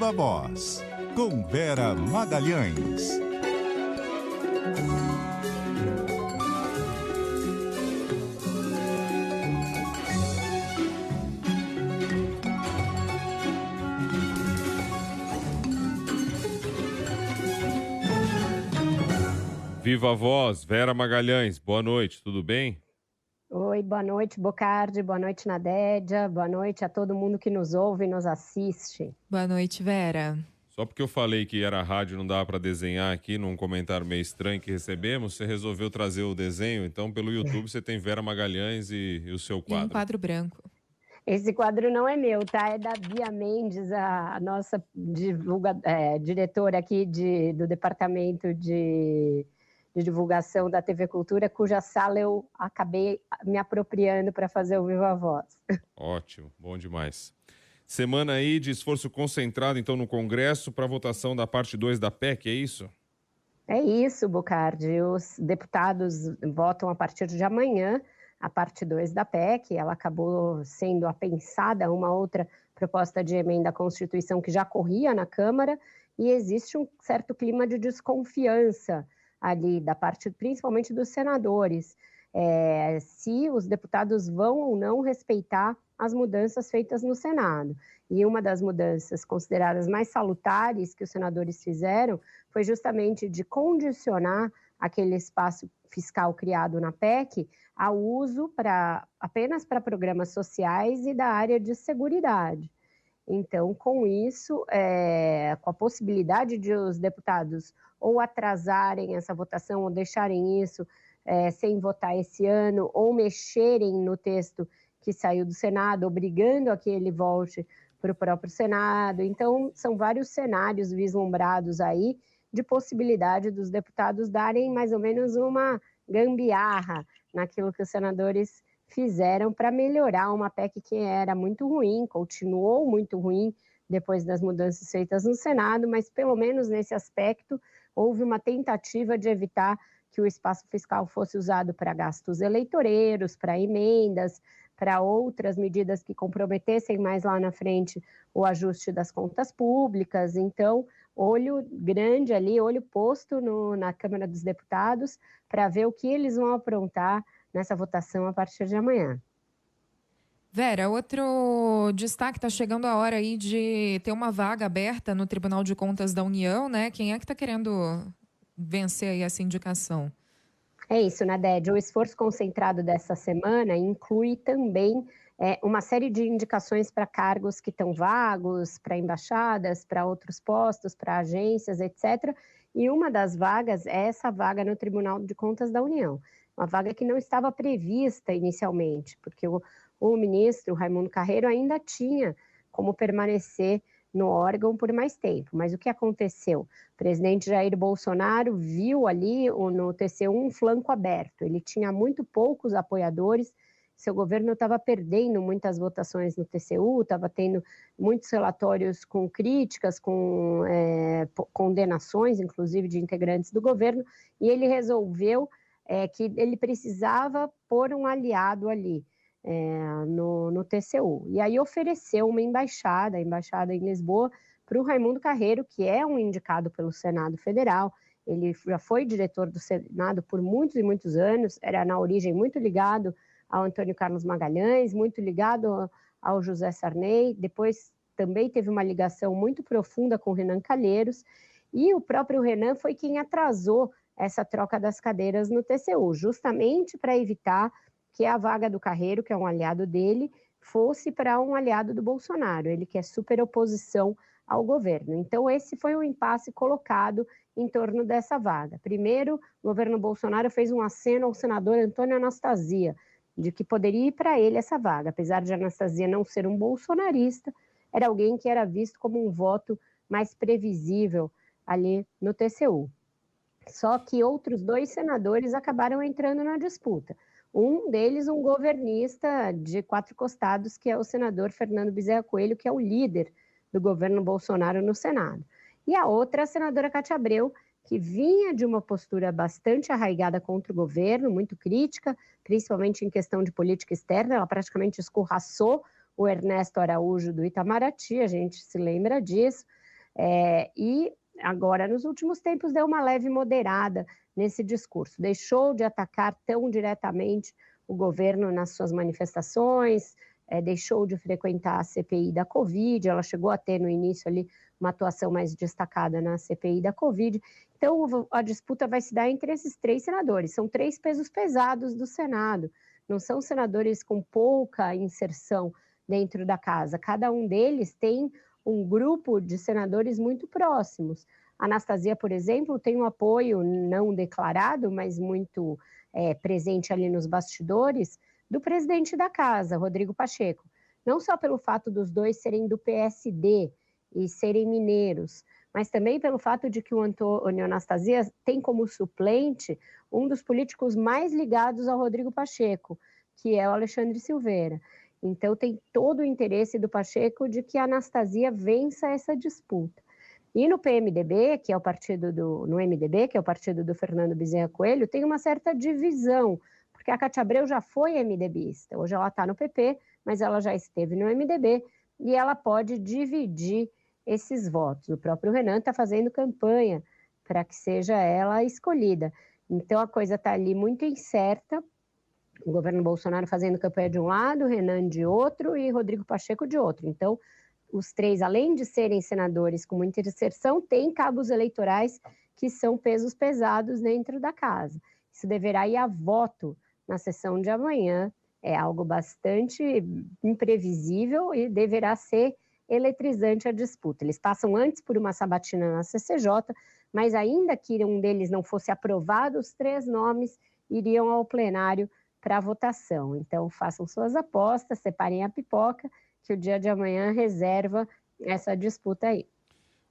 Viva Voz, com Vera Magalhães. Viva Voz, Vera Magalhães, boa noite, tudo bem? Oi, boa noite, Bocardi, boa noite, Nadédia, boa noite a todo mundo que nos ouve e nos assiste. Boa noite, Vera. Só porque eu falei que era rádio, não dava para desenhar aqui num comentário meio estranho que recebemos, você resolveu trazer o desenho, então pelo YouTube você tem Vera Magalhães e o seu quadro. E um quadro branco. Esse quadro não é meu, tá? É da Bia Mendes, a nossa diretora aqui do Departamento de Divulgação da TV Cultura, cuja sala eu acabei me apropriando para fazer o Viva Voz. Ótimo, bom demais. Semana aí de esforço concentrado, então, no Congresso para a votação da parte 2 da PEC, é isso? É isso, Bocardi. Os deputados votam a partir de amanhã a parte 2 da PEC. Ela acabou sendo apensada uma outra proposta de emenda à Constituição que já corria na Câmara, e existe um certo clima de desconfiança ali da parte, principalmente dos senadores, se os deputados vão ou não respeitar as mudanças feitas no Senado. E uma das mudanças consideradas mais salutares que os senadores fizeram foi justamente de condicionar aquele espaço fiscal criado na PEC ao uso apenas para programas sociais e da área de seguridade. Então, com isso, com a possibilidade de os deputados ou atrasarem essa votação ou deixarem isso sem votar esse ano, ou mexerem no texto que saiu do Senado, obrigando a que ele volte para o próprio Senado. Então, são vários cenários vislumbrados aí de possibilidade dos deputados darem mais ou menos uma gambiarra naquilo que os senadores fizeram para melhorar uma PEC que era muito ruim, continuou muito ruim depois das mudanças feitas no Senado, mas pelo menos nesse aspecto houve uma tentativa de evitar que o espaço fiscal fosse usado para gastos eleitoreiros, para emendas, para outras medidas que comprometessem mais lá na frente o ajuste das contas públicas. Então, olho grande ali, olho posto na Câmara dos Deputados para ver o que eles vão aprontar nessa votação a partir de amanhã. Vera, outro destaque, está chegando a hora aí de ter uma vaga aberta no Tribunal de Contas da União, né? Quem é que está querendo vencer aí essa indicação? É isso, Nadédia. O esforço concentrado dessa semana inclui também uma série de indicações para cargos que estão vagos, para embaixadas, para outros postos, para agências, etc. E uma das vagas é essa vaga no Tribunal de Contas da União. Uma vaga que não estava prevista inicialmente, porque o ministro Raimundo Carreiro ainda tinha como permanecer no órgão por mais tempo. Mas o que aconteceu? O presidente Jair Bolsonaro viu ali no TCU um flanco aberto. Ele tinha muito poucos apoiadores, seu governo estava perdendo muitas votações no TCU, estava tendo muitos relatórios com críticas, com condenações, inclusive, de integrantes do governo, e ele resolveu que ele precisava pôr um aliado ali no TCU. E aí ofereceu uma embaixada, a embaixada em Lisboa, para o Raimundo Carreiro, que é um indicado pelo Senado Federal. Ele já foi diretor do Senado por muitos e muitos anos, era na origem muito ligado ao Antônio Carlos Magalhães, muito ligado ao José Sarney, depois também teve uma ligação muito profunda com o Renan Calheiros, e o próprio Renan foi quem atrasou essa troca das cadeiras no TCU, justamente para evitar que a vaga do Carreiro, que é um aliado dele, fosse para um aliado do Bolsonaro, ele que é super oposição ao governo. Então, esse foi o impasse colocado em torno dessa vaga. Primeiro, o governo Bolsonaro fez um aceno ao senador Antônio Anastasia, de que poderia ir para ele essa vaga. Apesar de Anastasia não ser um bolsonarista, era alguém que era visto como um voto mais previsível ali no TCU. Só que outros 2 senadores acabaram entrando na disputa. Um deles, um governista de 4 costados, que é o senador Fernando Bezerra Coelho, que é o líder do governo Bolsonaro no Senado. E a outra, a senadora Cátia Abreu, que vinha de uma postura bastante arraigada contra o governo, muito crítica, principalmente em questão de política externa. Ela praticamente escorraçou o Ernesto Araújo do Itamaraty, a gente se lembra disso. E agora, nos últimos tempos, deu uma leve moderada nesse discurso, deixou de atacar tão diretamente o governo nas suas manifestações, deixou de frequentar a CPI da Covid, ela chegou a ter no início ali uma atuação mais destacada na CPI da Covid. Então, a disputa vai se dar entre esses 3 senadores, são 3 pesos pesados do Senado, não são senadores com pouca inserção dentro da casa, cada um deles tem um grupo de senadores muito próximos. A Anastasia, por exemplo, tem um apoio não declarado, mas muito presente ali nos bastidores, do presidente da casa, Rodrigo Pacheco. Não só pelo fato dos dois serem do PSD e serem mineiros, mas também pelo fato de que o Antônio Anastasia tem como suplente um dos políticos mais ligados ao Rodrigo Pacheco, que é o Alexandre Silveira. Então, tem todo o interesse do Pacheco de que a Anastasia vença essa disputa. E no PMDB, que é o partido no MDB, que é o partido do Fernando Bezerra Coelho, tem uma certa divisão, porque a Cátia Abreu já foi MDBista, hoje ela está no PP, mas ela já esteve no MDB, e ela pode dividir esses votos. O próprio Renan está fazendo campanha para que seja ela escolhida. Então, a coisa está ali muito incerta, o governo Bolsonaro fazendo campanha de um lado, Renan de outro e Rodrigo Pacheco de outro. Então, os 3, além de serem senadores com muita inserção, têm cabos eleitorais que são pesos pesados dentro da casa. Isso deverá ir a voto na sessão de amanhã, é algo bastante imprevisível e deverá ser eletrizante a disputa. Eles passam antes por uma sabatina na CCJ, mas ainda que um deles não fosse aprovado, os 3 nomes iriam ao plenário para votação. Então, façam suas apostas, separem a pipoca, que o dia de amanhã reserva essa disputa aí.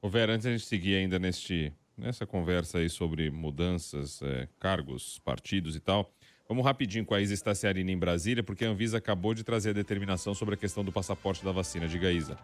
Ô Vera, antes de a gente seguir ainda nessa conversa aí sobre mudanças, cargos, partidos e tal, vamos rapidinho com a Isa Staciarini em Brasília, porque a Anvisa acabou de trazer a determinação sobre a questão do passaporte da vacina. Diga, Isa.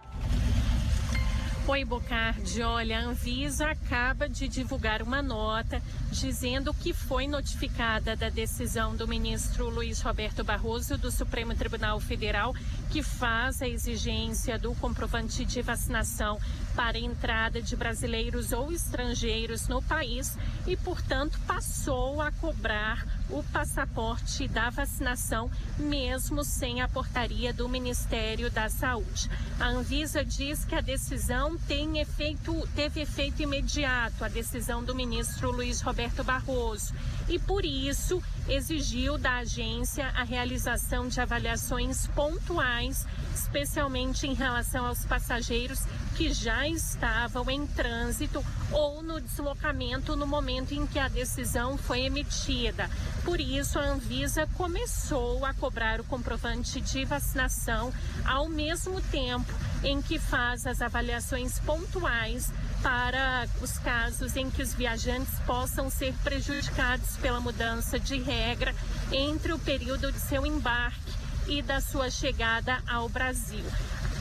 Oi, Bocardi. Olha, a Anvisa acaba de divulgar uma nota dizendo que foi notificada da decisão do ministro Luiz Roberto Barroso do Supremo Tribunal Federal, que faz a exigência do comprovante de vacinação para a entrada de brasileiros ou estrangeiros no país e, portanto, passou a cobrar o passaporte da vacinação, mesmo sem a portaria do Ministério da Saúde. A Anvisa diz que a decisão teve efeito imediato, a decisão do ministro Luiz Roberto Barroso, e por isso exigiu da agência a realização de avaliações pontuais, especialmente em relação aos passageiros que já estavam em trânsito ou no deslocamento no momento em que a decisão foi emitida. Por isso, a Anvisa começou a cobrar o comprovante de vacinação ao mesmo tempo em que faz as avaliações pontuais para os casos em que os viajantes possam ser prejudicados pela mudança de regra entre o período de seu embarque e da sua chegada ao Brasil.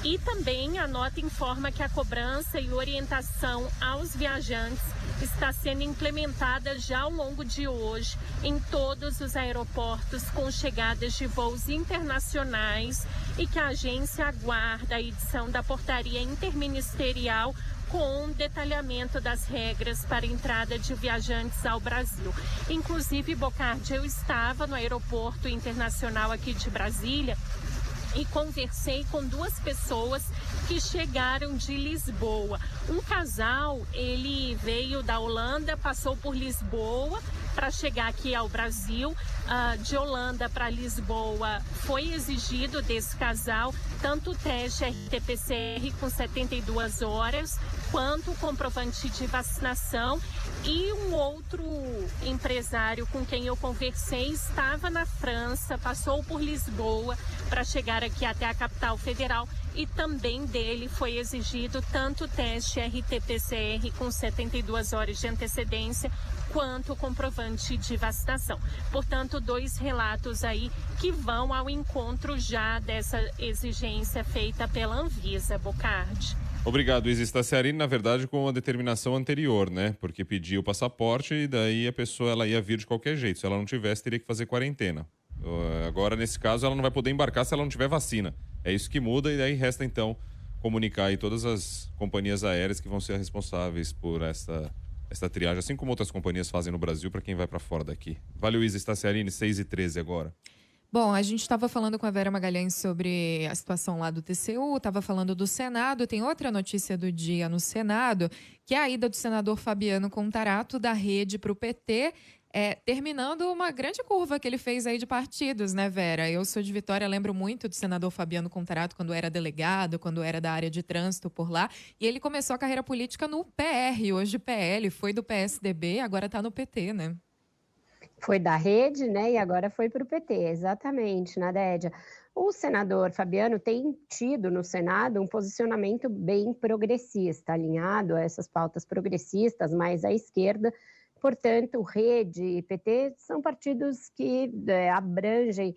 E também a nota informa que a cobrança e orientação aos viajantes está sendo implementada já ao longo de hoje em todos os aeroportos com chegadas de voos internacionais e que a agência aguarda a edição da portaria interministerial com detalhamento das regras para a entrada de viajantes ao Brasil. Inclusive, Bocardi, eu estava no aeroporto internacional aqui de Brasília e conversei com 2 pessoas que chegaram de Lisboa. Um casal, ele veio da Holanda, passou por Lisboa para chegar aqui ao Brasil. De Holanda para Lisboa foi exigido desse casal tanto o teste RT-PCR com 72 horas, quanto o comprovante de vacinação. E um outro empresário com quem eu conversei estava na França, passou por Lisboa para chegar aqui até a capital federal e também dele foi exigido tanto o teste RT-PCR com 72 horas de antecedência, quanto o comprovante de vacinação. Portanto, 2 relatos aí que vão ao encontro já dessa exigência feita pela Anvisa, Bocardi. Obrigado, Isa Staciarini, na verdade com a determinação anterior, né? Porque pediu o passaporte e daí a pessoa ela ia vir de qualquer jeito. Se ela não tivesse, teria que fazer quarentena. Agora, nesse caso, ela não vai poder embarcar se ela não tiver vacina. É isso que muda e daí resta, então, comunicar aí todas as companhias aéreas que vão ser responsáveis por essa triagem, assim como outras companhias fazem no Brasil para quem vai para fora daqui. Valeu, Isa Staciarini, 6h13 agora. Bom, a gente estava falando com a Vera Magalhães sobre a situação lá do TCU, estava falando do Senado. Tem outra notícia do dia no Senado, que é a ida do senador Fabiano Contarato da Rede para o PT, terminando uma grande curva que ele fez aí de partidos, né, Vera? Eu sou de Vitória, lembro muito do senador Fabiano Contarato quando era delegado, quando era da área de trânsito por lá. E ele começou a carreira política no PR, hoje PL, foi do PSDB, agora está no PT, né? Foi da Rede, né? E agora foi para o PT, exatamente, Nadédia. O senador Fabiano tem tido no Senado um posicionamento bem progressista, alinhado a essas pautas progressistas, mais à esquerda. Portanto, Rede e PT são partidos que abrangem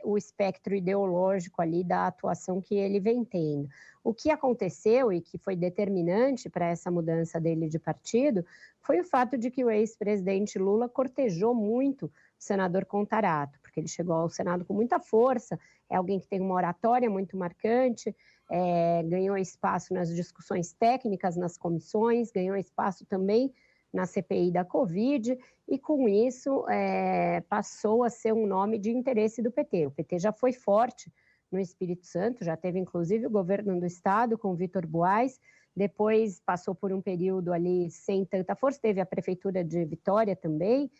o espectro ideológico ali da atuação que ele vem tendo. O que aconteceu e que foi determinante para essa mudança dele de partido foi o fato de que o ex-presidente Lula cortejou muito o senador Contarato, porque ele chegou ao Senado com muita força, é alguém que tem uma oratória muito marcante, ganhou espaço nas discussões técnicas, nas comissões, ganhou espaço também na CPI da Covid, e com isso passou a ser um nome de interesse do PT. O PT já foi forte no Espírito Santo, já teve inclusive o governo do estado com Vitor Buarque, depois passou por um período ali sem tanta força, teve a prefeitura de Vitória também,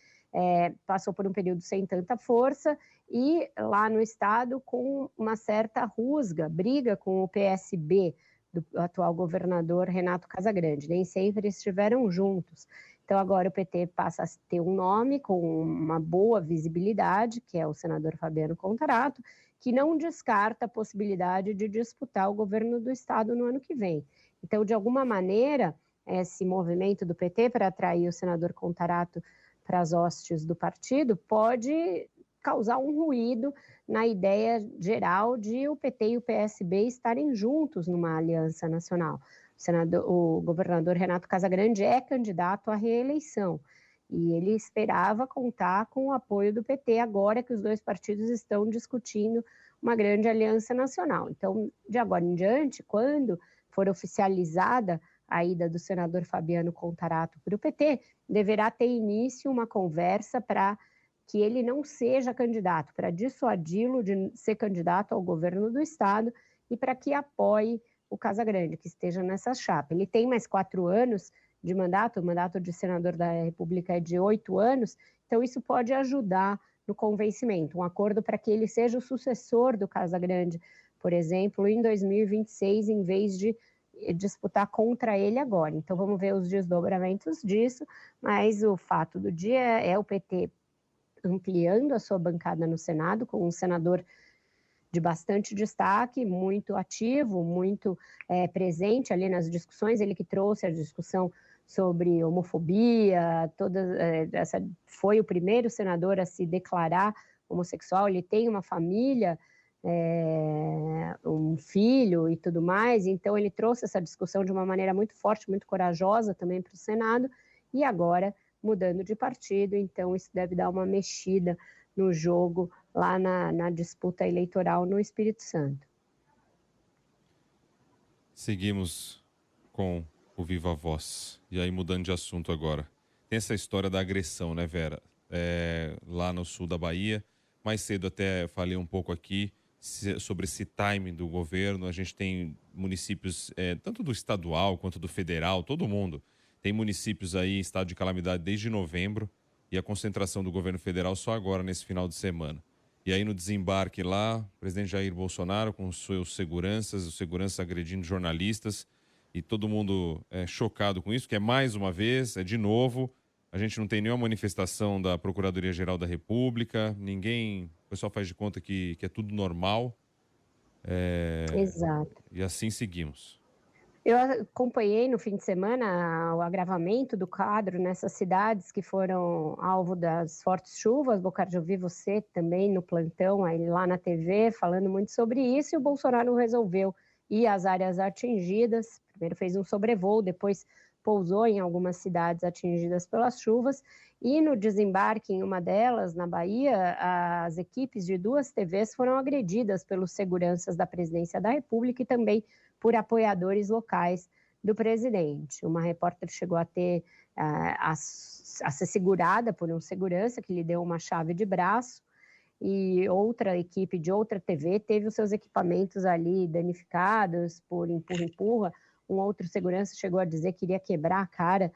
passou por um período sem tanta força, e lá no estado com uma certa rusga, briga com o PSB, do atual governador Renato Casagrande, nem sempre estiveram juntos. Então agora o PT passa a ter um nome com uma boa visibilidade, que é o senador Fabiano Contarato, que não descarta a possibilidade de disputar o governo do estado no ano que vem. Então, de alguma maneira, esse movimento do PT para atrair o senador Contarato para as hostes do partido pode causar um ruído na ideia geral de o PT e o PSB estarem juntos numa aliança nacional. O governador Renato Casagrande é candidato à reeleição e ele esperava contar com o apoio do PT agora que os dois partidos estão discutindo uma grande aliança nacional. Então, de agora em diante, quando for oficializada a ida do senador Fabiano Contarato para o PT, deverá ter início uma conversa para que ele não seja candidato, para dissuadi-lo de ser candidato ao governo do estado e para que apoie o Casagrande, que esteja nessa chapa. Ele tem mais 4 anos de mandato, o mandato de senador da República é de 8 anos, então isso pode ajudar no convencimento, um acordo para que ele seja o sucessor do Casagrande, por exemplo, em 2026, em vez de disputar contra ele agora. Então vamos ver os desdobramentos disso, mas o fato do dia é o PT ampliando a sua bancada no Senado, com um senador de bastante destaque, muito ativo, muito presente ali nas discussões, ele que trouxe a discussão sobre homofobia, foi o primeiro senador a se declarar homossexual, ele tem uma família, um filho e tudo mais, então ele trouxe essa discussão de uma maneira muito forte, muito corajosa também para o Senado, e agora mudando de partido, então isso deve dar uma mexida no jogo lá na disputa eleitoral no Espírito Santo. Seguimos com o Viva Voz. E aí, mudando de assunto agora. Tem essa história da agressão, né, Vera? Lá no sul da Bahia. Mais cedo até falei um pouco aqui sobre esse timing do governo. A gente tem municípios, tanto do estadual quanto do federal, todo mundo. Tem municípios aí em estado de calamidade desde novembro e a concentração do governo federal só agora, nesse final de semana. E aí no desembarque lá, o presidente Jair Bolsonaro com seus seguranças, os seguranças agredindo jornalistas e todo mundo chocado com isso, que é mais uma vez, de novo, a gente não tem nenhuma manifestação da Procuradoria-Geral da República, ninguém, o pessoal faz de conta que é tudo normal. Exato. E assim seguimos. Eu acompanhei no fim de semana o agravamento do quadro nessas cidades que foram alvo das fortes chuvas. Bocardi, eu vi você também no plantão, aí lá na TV, falando muito sobre isso, e o Bolsonaro resolveu ir às áreas atingidas. Primeiro fez um sobrevoo, depois pousou em algumas cidades atingidas pelas chuvas, e no desembarque em uma delas, na Bahia, as equipes de 2 TVs foram agredidas pelos seguranças da Presidência da República e também por apoiadores locais do presidente. Uma repórter chegou a ser segurada por um segurança que lhe deu uma chave de braço, e outra equipe de outra TV teve os seus equipamentos ali danificados por empurra-empurra. Um outro segurança chegou a dizer que iria quebrar a cara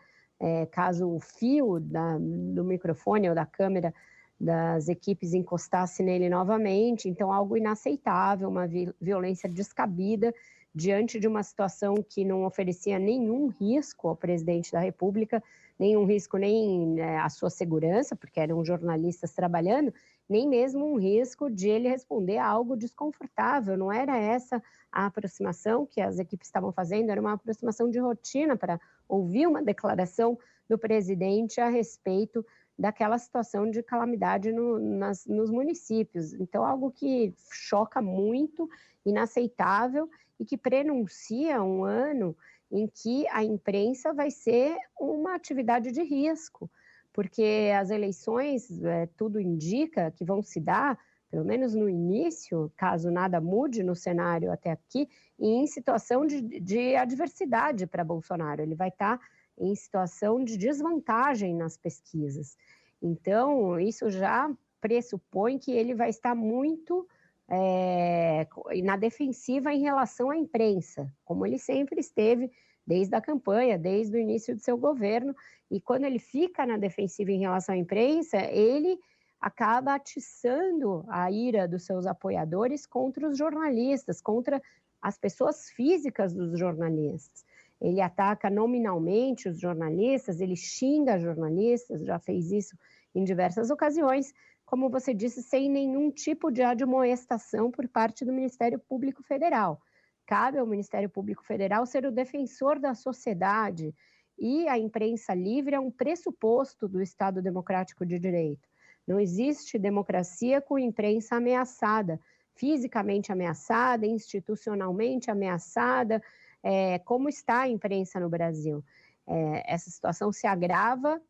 caso o fio do microfone ou da câmera das equipes encostasse nele novamente. Então, algo inaceitável, uma violência descabida diante de uma situação que não oferecia nenhum risco ao presidente da República, nenhum risco nem à sua segurança, porque eram jornalistas trabalhando, nem mesmo um risco de ele responder a algo desconfortável. Não era essa a aproximação que as equipes estavam fazendo, era uma aproximação de rotina para ouvir uma declaração do presidente a respeito daquela situação de calamidade nos municípios. Então, algo que choca muito, inaceitável, e que prenuncia um ano em que a imprensa vai ser uma atividade de risco, porque as eleições, tudo indica que vão se dar, pelo menos no início, caso nada mude no cenário até aqui, em situação de adversidade para Bolsonaro. Ele vai estar em situação de desvantagem nas pesquisas. Então, isso já pressupõe que ele vai estar muito na defensiva em relação à imprensa, como ele sempre esteve desde a campanha, desde o início do seu governo. E quando ele fica na defensiva em relação à imprensa, ele acaba atiçando a ira dos seus apoiadores contra os jornalistas, contra as pessoas físicas dos jornalistas. Ele ataca nominalmente os jornalistas, ele xinga jornalistas, já fez isso em diversas ocasiões, como você disse, sem nenhum tipo de admoestação por parte do Ministério Público Federal. Cabe ao Ministério Público Federal ser o defensor da sociedade, e a imprensa livre é um pressuposto do Estado Democrático de Direito. Não existe democracia com imprensa ameaçada, fisicamente ameaçada, institucionalmente ameaçada, como está a imprensa no Brasil. Essa situação se agrava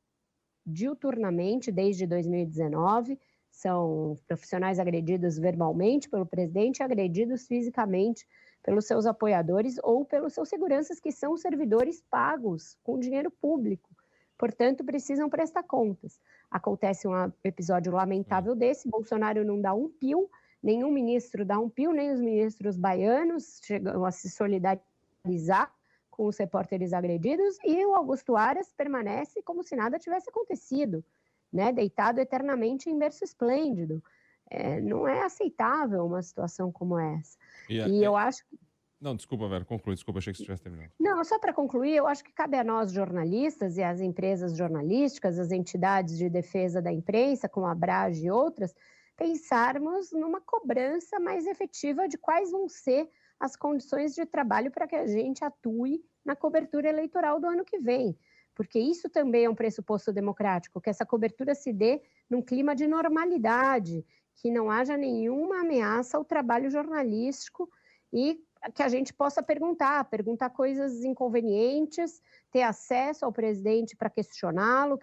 diuturnamente desde 2019, são profissionais agredidos verbalmente pelo presidente e agredidos fisicamente pelos seus apoiadores ou pelos seus seguranças, que são servidores pagos com dinheiro público, portanto precisam prestar contas. Acontece um episódio lamentável desse, Bolsonaro não dá um pio, nenhum ministro dá um pio, nem os ministros baianos chegam a se solidarizar com os repórteres agredidos, e o Augusto Aras permanece como se nada tivesse acontecido, né? Deitado eternamente em berço esplêndido. Não é aceitável uma situação como essa. E eu acho que... Não, desculpa, Vera, conclui. Desculpa, achei que você tivesse terminado. Não, só para concluir, eu acho que cabe a nós, jornalistas, e às empresas jornalísticas, as entidades de defesa da imprensa, como a Abrage e outras, pensarmos numa cobrança mais efetiva de quais vão ser as condições de trabalho para que a gente atue na cobertura eleitoral do ano que vem. Porque isso também é um pressuposto democrático, que essa cobertura se dê num clima de normalidade, que não haja nenhuma ameaça ao trabalho jornalístico e que a gente possa perguntar coisas inconvenientes, ter acesso ao presidente para questioná-lo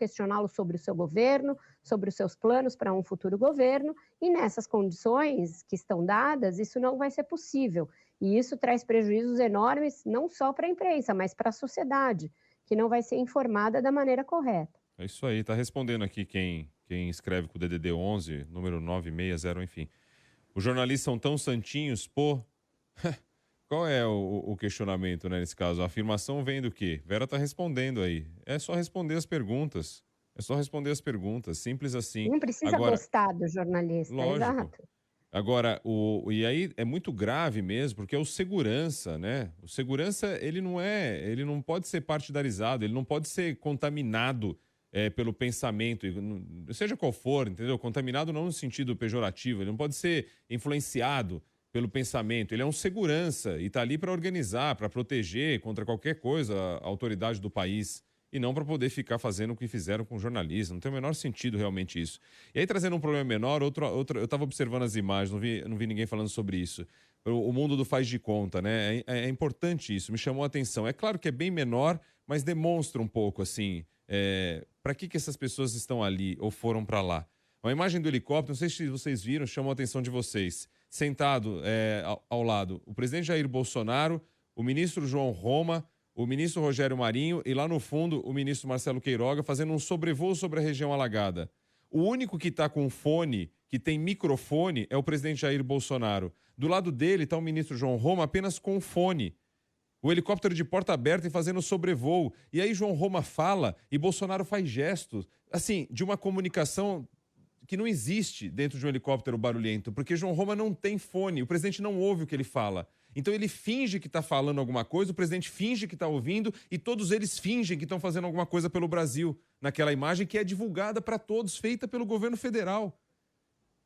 sobre o seu governo, sobre os seus planos para um futuro governo, e nessas condições que estão dadas, isso não vai ser possível. E isso traz prejuízos enormes, não só para a imprensa, mas para a sociedade, que não vai ser informada da maneira correta. É isso aí, tá respondendo aqui quem escreve com o DDD 11, número 960, enfim. Os jornalistas são tão santinhos, pô... Qual é o questionamento, né, nesse caso? A afirmação vem do quê? Vera tá respondendo aí. É só responder as perguntas. Simples assim. Não precisa gostar do jornalista, lógico. Exato. Agora, e aí é muito grave mesmo, porque é o segurança, né? O segurança, ele não pode ser partidarizado, ele não pode ser contaminado pelo pensamento, seja qual for, entendeu? Contaminado não no sentido pejorativo, ele não pode ser influenciado pelo pensamento. Ele é um segurança e está ali para organizar, para proteger contra qualquer coisa a autoridade do país, e não para poder ficar fazendo o que fizeram com jornalistas. Não tem o menor sentido realmente isso. E aí, trazendo um problema menor, eu estava observando as imagens, não vi ninguém falando sobre isso. O mundo do faz de conta, né? É importante isso, me chamou a atenção. É claro que é bem menor, mas demonstra um pouco, assim, para que essas pessoas estão ali ou foram para lá. Uma imagem do helicóptero, não sei se vocês viram, chamou a atenção de vocês. Sentado ao lado o presidente Jair Bolsonaro, o ministro João Roma, o ministro Rogério Marinho e lá no fundo o ministro Marcelo Queiroga fazendo um sobrevoo sobre a região alagada. O único que está com fone, que tem microfone, é o presidente Jair Bolsonaro. Do lado dele está o ministro João Roma apenas com fone. O helicóptero de porta aberta e fazendo sobrevoo. E aí João Roma fala e Bolsonaro faz gestos, assim, de uma comunicação que não existe dentro de um helicóptero barulhento, porque João Roma não tem fone, o presidente não ouve o que ele fala. Então ele finge que está falando alguma coisa, o presidente finge que está ouvindo e todos eles fingem que estão fazendo alguma coisa pelo Brasil, naquela imagem que é divulgada para todos, feita pelo governo federal.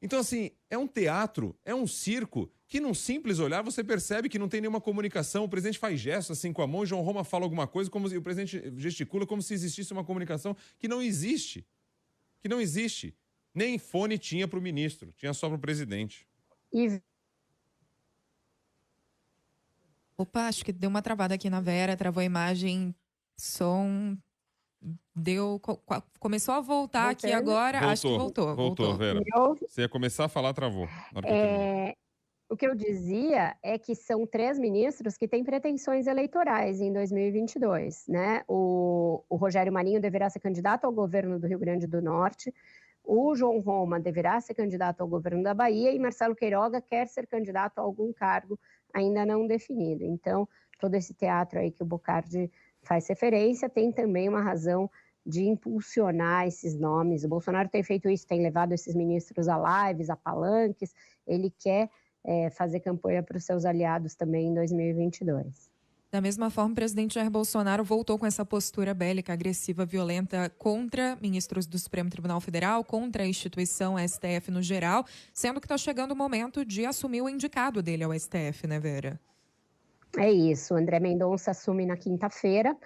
Então, assim, é um teatro, é um circo, que num simples olhar você percebe que não tem nenhuma comunicação, o presidente faz gestos assim com a mão, e João Roma fala alguma coisa, e o presidente gesticula como se existisse uma comunicação que não existe. Que não existe. Nem fone tinha para o ministro, tinha só para o presidente. Opa, acho que deu uma travada aqui na Vera, travou a imagem, som, começou a voltar aqui agora, acho que voltou. Vera. Você ia começar a falar, travou. O que eu dizia é que são 3 ministros que têm pretensões eleitorais em 2022, né? O Rogério Marinho deverá ser candidato ao governo do Rio Grande do Norte, o João Roma deverá ser candidato ao governo da Bahia e Marcelo Queiroga quer ser candidato a algum cargo ainda não definido. Então, todo esse teatro aí que o Bocardi faz referência tem também uma razão de impulsionar esses nomes. O Bolsonaro tem feito isso, tem levado esses ministros a lives, a palanques, ele quer fazer campanha para os seus aliados também em 2022. Da mesma forma, o presidente Jair Bolsonaro voltou com essa postura bélica, agressiva, violenta contra ministros do Supremo Tribunal Federal, contra a instituição STF no geral, sendo que está chegando o momento de assumir o indicado dele ao STF, né, Vera? É isso, André Mendonça assume na quinta-feira.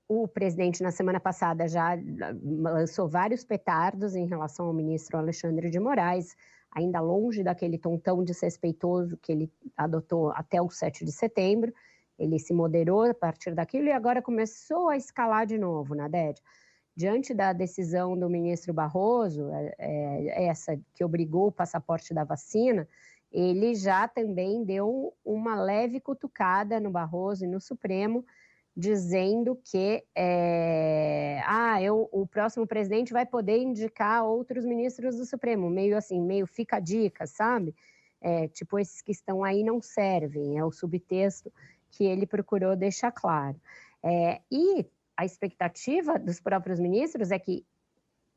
O presidente, na semana passada, já lançou vários petardos em relação ao ministro Alexandre de Moraes, ainda longe daquele tom tão desrespeitoso que ele adotou até o 7 de setembro. Ele se moderou a partir daquilo e agora começou a escalar de novo, Nadege. Diante da decisão do ministro Barroso, essa que obrigou o passaporte da vacina, ele já também deu uma leve cutucada no Barroso e no Supremo, dizendo que o próximo presidente vai poder indicar outros ministros do Supremo, meio assim, meio fica a dica, sabe? Tipo, esses que estão aí não servem, é o subtexto que ele procurou deixar claro. E a expectativa dos próprios ministros é que,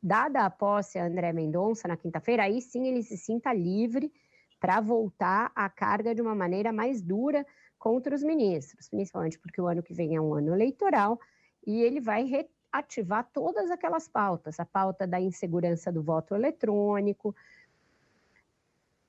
dada a posse a André Mendonça na quinta-feira, aí sim ele se sinta livre para voltar à carga de uma maneira mais dura contra os ministros, principalmente porque o ano que vem é um ano eleitoral e ele vai reativar todas aquelas pautas, a pauta da insegurança do voto eletrônico,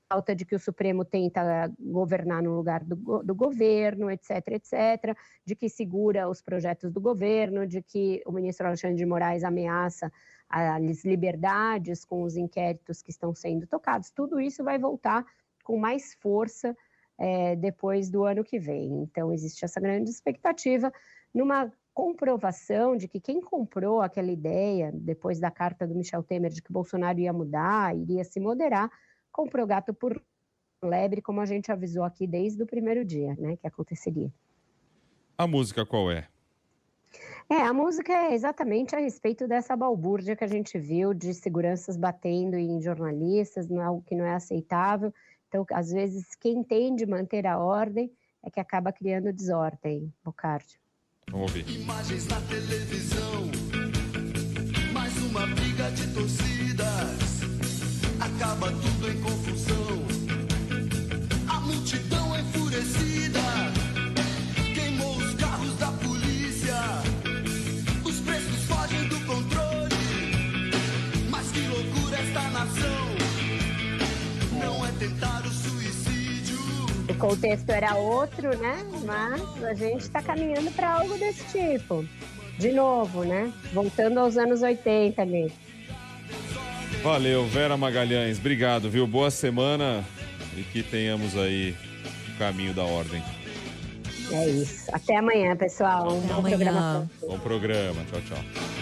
a pauta de que o Supremo tenta governar no lugar do governo, etc., etc., de que segura os projetos do governo, de que o ministro Alexandre de Moraes ameaça as liberdades com os inquéritos que estão sendo tocados. Tudo isso vai voltar com mais força depois do ano que vem. Então, existe essa grande expectativa numa comprovação de que quem comprou aquela ideia, depois da carta do Michel Temer, de que Bolsonaro ia mudar, iria se moderar, comprou gato por lebre, como a gente avisou aqui desde o primeiro dia, né, que aconteceria. A música qual é? A música é exatamente a respeito dessa balbúrdia que a gente viu de seguranças batendo em jornalistas, algo que não é aceitável. Então, às vezes, quem tem de manter a ordem é que acaba criando desordem, Bocardi. Vamos ouvir. Imagens na televisão, mais uma briga de torcidas, acaba tudo em confusão, a multidão enfurecida, queimou os carros da polícia, os preços fogem do controle, mas que loucura esta nação, não é tentar o suicídio. O contexto era outro, né? Mas a gente está caminhando para algo desse tipo. De novo, né? Voltando aos anos 80 ali. Valeu, Vera Magalhães. Obrigado, viu? Boa semana e que tenhamos aí o caminho da ordem. É isso. Até amanhã, pessoal. Bom programa. Bom programa. Tchau, tchau.